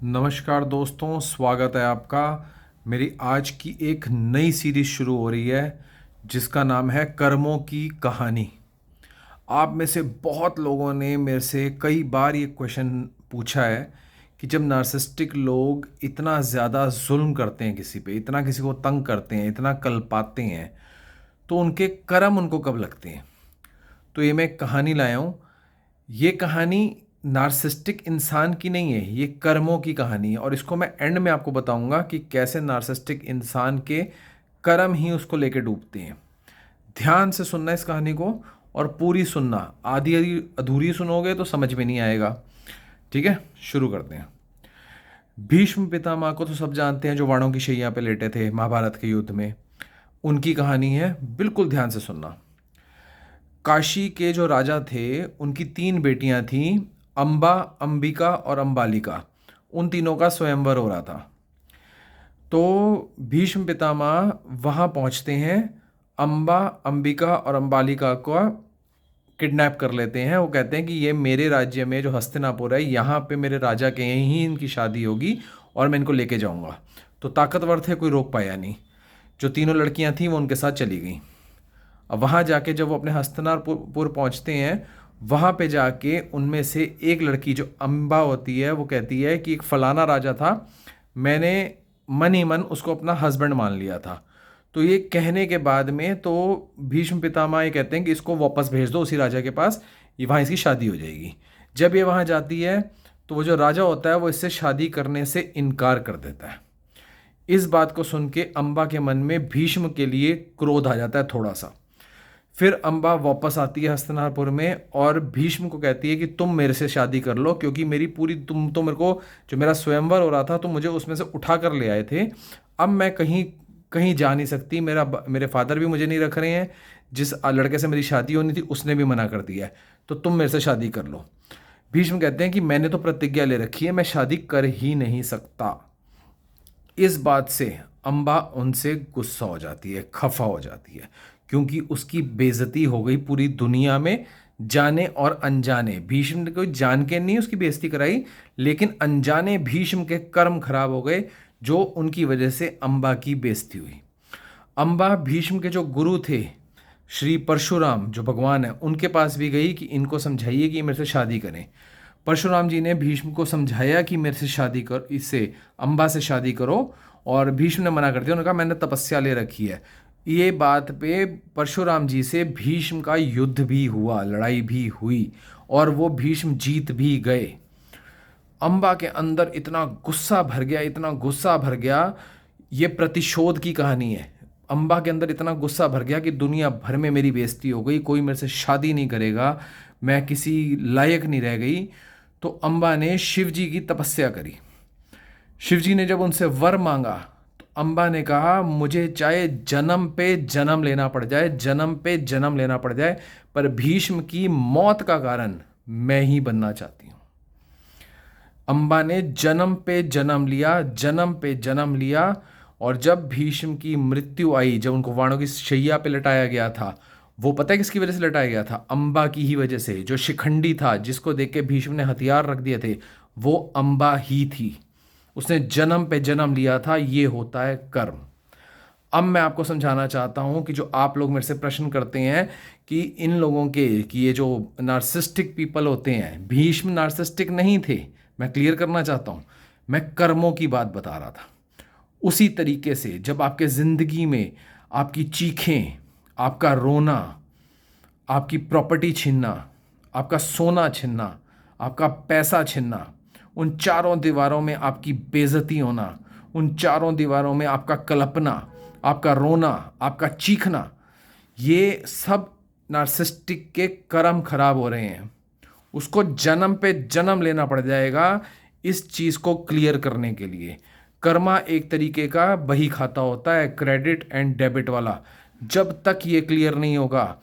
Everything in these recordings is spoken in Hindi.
नमस्कार दोस्तों, स्वागत है आपका। मेरी आज की एक नई सीरीज शुरू हो रही है जिसका नाम है कर्मों की कहानी। आप में से बहुत लोगों ने मेरे से कई बार ये क्वेश्चन पूछा है कि जब नार्सिसिस्टिक लोग इतना ज़्यादा जुल्म करते हैं किसी पे, इतना किसी को तंग करते हैं, इतना कल्पाते हैं, तो उनके कर्म उनको कब लगते हैं। तो ये मैं एक कहानी लाया हूँ। ये कहानी नार्सिसिस्टिक इंसान की नहीं है, ये कर्मों की कहानी है। और इसको मैं एंड में आपको बताऊंगा कि कैसे नार्सिसिस्टिक इंसान के कर्म ही उसको लेके डूबते हैं। ध्यान से सुनना इस कहानी को और पूरी सुनना, आधी आधी अधूरी सुनोगे तो समझ में नहीं आएगा। ठीक है, शुरू करते हैं। भीष्म पितामह को तो सब जानते हैं, जो बाणों की शैया पे लेटे थे महाभारत के युद्ध में। उनकी कहानी है, बिल्कुल ध्यान से सुनना। काशी के जो राजा थे, उनकी 3 बेटियां थीं, अंबा, अंबिका और अंबालिका। उन तीनों का स्वयंवर हो रहा था। तो भीष्म पितामह वहाँ पहुँचते हैं, अंबा, अंबिका और अंबालिका को किडनैप कर लेते हैं। वो कहते हैं कि ये मेरे राज्य में जो हस्तिनापुर है, यहाँ पे मेरे राजा के यहीं ही इनकी शादी होगी और मैं इनको लेके जाऊँगा। तो ताकतवर थे, कोई रोक पाया नहीं। जो तीनों लड़कियाँ थीं वो उनके साथ चली गईं। अब वहाँ जाके जब वो अपने हस्तिनापुर पहुँचते हैं, वहाँ पे जाके उनमें से एक लड़की जो अम्बा होती है, वो कहती है कि एक फलाना राजा था, मैंने मन ही मन उसको अपना हस्बैंड मान लिया था। तो ये कहने के बाद में तो भीष्म पितामह ये कहते हैं कि इसको वापस भेज दो उसी राजा के पास, ये वहाँ इसकी शादी हो जाएगी। जब ये वहाँ जाती है तो वो जो राजा होता है वो इससे शादी करने से इनकार कर देता है। इस बात को सुन के अम्बा के मन में भीष्म के लिए क्रोध आ जाता है थोड़ा सा। फिर अम्बा वापस आती है हस्तिनापुर में और भीष्म को कहती है कि तुम मेरे से शादी कर लो, क्योंकि मेरी पूरी, तुम तो मेरे को, जो मेरा स्वयंवर हो रहा था, तुम मुझे उसमें से उठा कर ले आए थे। अब मैं कहीं कहीं जा नहीं सकती, मेरे फादर भी मुझे नहीं रख रहे हैं, जिस लड़के से मेरी शादी होनी थी उसने भी मना कर दिया है, तो तुम मेरे से शादी कर लो। भीष्म कहते हैं कि मैंने तो प्रतिज्ञा ले रखी है, मैं शादी कर ही नहीं सकता। इस बात से अम्बा उनसे गुस्सा हो जाती है, खफा हो जाती है, क्योंकि उसकी बेइज्जती हो गई पूरी दुनिया में, जाने और अनजाने। भीष्म ने कोई जान के नहीं उसकी बेइज्जती कराई, लेकिन अनजाने भीष्म के कर्म खराब हो गए, जो उनकी वजह से अम्बा की बेइज्जती हुई। अम्बा भीष्म के जो गुरु थे, श्री परशुराम जो भगवान है, उनके पास भी गई कि इनको समझाइए कि मेरे से शादी करें। परशुराम जी ने भीष्म को समझाया कि मेरे से शादी कर, इससे अम्बा से शादी करो, और भीष्म ने मना कर दिया। उन्होंने कहा मैंने तपस्या ले रखी है। ये बात पे परशुराम जी से भीष्म का युद्ध भी हुआ, लड़ाई भी हुई, और वो भीष्म जीत भी गए। अम्बा के अंदर इतना गुस्सा भर गया, इतना गुस्सा भर गया। ये प्रतिशोध की कहानी है। अम्बा के अंदर इतना गुस्सा भर गया कि दुनिया भर में मेरी बेइज्जती हो गई, कोई मेरे से शादी नहीं करेगा, मैं किसी लायक नहीं रह गई। तो अम्बा ने शिव जी की तपस्या करी। शिव जी ने जब उनसे वर मांगा तो अम्बा ने कहा मुझे चाहे जन्म पे जन्म लेना पड़ जाए, जन्म पे जन्म लेना पड़ जाए, पर भीष्म की मौत का कारण मैं ही बनना चाहती हूँ। अम्बा ने जन्म पे जन्म लिया, जन्म पे जन्म लिया। और जब भीष्म की मृत्यु आई, जब उनको वाणों की शैया पे लटाया गया था, वो पता है किसकी वजह से लटाया गया था? अम्बा की ही वजह से। जो शिखंडी था, जिसको देख के भीष्म ने हथियार रख दिए थे, वो अम्बा ही थी। उसने जन्म पे जन्म लिया था। ये होता है कर्म। अब मैं आपको समझाना चाहता हूँ कि जो आप लोग मेरे से प्रश्न करते हैं कि इन लोगों के, कि ये जो नार्सिस्टिक पीपल होते हैं, भीष्म नार्सिस्टिक नहीं थे। मैं क्लियर करना चाहता हूँ, मैं कर्मों की बात बता रहा था। उसी तरीके से जब आपके ज़िंदगी में आपकी चीखें, आपका रोना, आपकी प्रॉपर्टी छीनना, आपका सोना छीनना, आपका पैसा छीनना, उन चारों दीवारों में आपकी बेइज्जती होना, उन चारों दीवारों में आपका कलपना, आपका रोना, आपका चीखना, ये सब नार्सिस्टिक के कर्म खराब हो रहे हैं। उसको जन्म पे जन्म लेना पड़ जाएगा इस चीज़ को क्लियर करने के लिए। कर्मा एक तरीके का बही खाता होता है, क्रेडिट एंड डेबिट वाला। जब तक ये क्लियर नहीं होगा,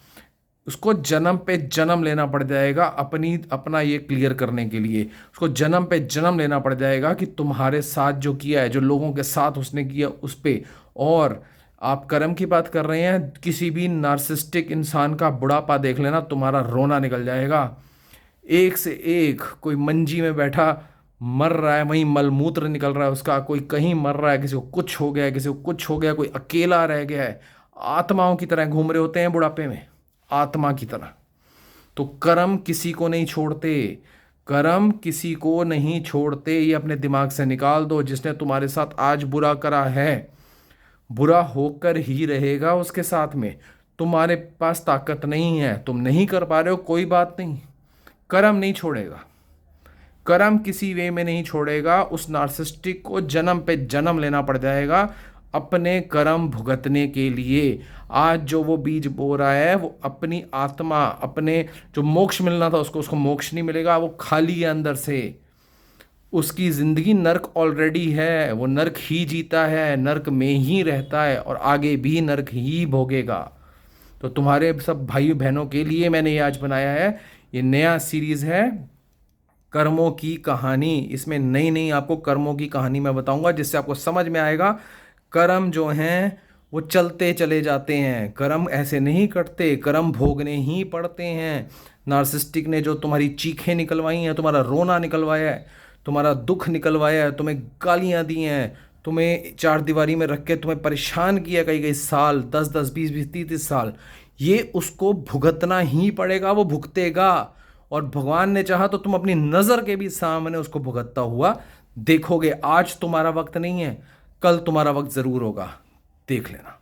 उसको जन्म पे जन्म लेना पड़ जाएगा अपना ये क्लियर करने के लिए। उसको जन्म पे जन्म लेना पड़ जाएगा कि तुम्हारे साथ जो किया है, जो लोगों के साथ उसने किया उस पे। और आप कर्म की बात कर रहे हैं, किसी भी नार्सिस्टिक इंसान का बुढ़ापा देख लेना, तुम्हारा रोना निकल जाएगा। एक से एक, कोई मंजी में बैठा मर रहा है, वहीं मलमूत्र निकल रहा है उसका, कोई कहीं मर रहा है, किसी को कुछ हो गया है, किसी को कुछ हो गया, कोई अकेला रह गया है, आत्माओं की तरह घूम रहे होते हैं बुढ़ापे में, आत्मा की तरह। तो कर्म किसी को नहीं छोड़ते, कर्म किसी को नहीं छोड़ते, ये अपने दिमाग से निकाल दो। जिसने तुम्हारे साथ आज बुरा करा है, बुरा होकर ही रहेगा उसके साथ में। तुम्हारे पास ताकत नहीं है, तुम नहीं कर पा रहे हो, कोई बात नहीं, कर्म नहीं छोड़ेगा, कर्म किसी वे में नहीं छोड़ेगा। उस नार्सिस्टिक को जन्म पे जन्म लेना पड़ जाएगा अपने कर्म भुगतने के लिए। आज जो वो बीज बो रहा है, वो अपनी आत्मा, अपने जो मोक्ष मिलना था उसको, उसको मोक्ष नहीं मिलेगा, वो खाली है अंदर से। उसकी जिंदगी नर्क ऑलरेडी है, वो नर्क ही जीता है, नर्क में ही रहता है और आगे भी नर्क ही भोगेगा। तो तुम्हारे सब भाई बहनों के लिए मैंने ये आज बनाया है, ये नया सीरीज है कर्मों की कहानी। इसमें नई नई आपको कर्मों की कहानी मैं बताऊंगा, जिससे आपको समझ में आएगा कर्म जो हैं वो चलते चले जाते हैं, कर्म ऐसे नहीं कटते, कर्म भोगने ही पड़ते हैं। नार्सिस्टिक ने जो तुम्हारी चीखें निकलवाई हैं, तुम्हारा रोना निकलवाया है, तुम्हारा दुख निकलवाया है, तुम्हें गालियां दी हैं, तुम्हें चार दीवारी में रख के तुम्हें परेशान किया कई कई साल, 10 10 20 20 30 30 साल, ये उसको भुगतना ही पड़ेगा, वो भुगतेगा। और भगवान ने चाहा तो तुम अपनी नज़र के भी सामने उसको भुगतता हुआ देखोगे। आज तुम्हारा वक्त नहीं है, कल तुम्हारा वक्त ज़रूर होगा, देख लेना।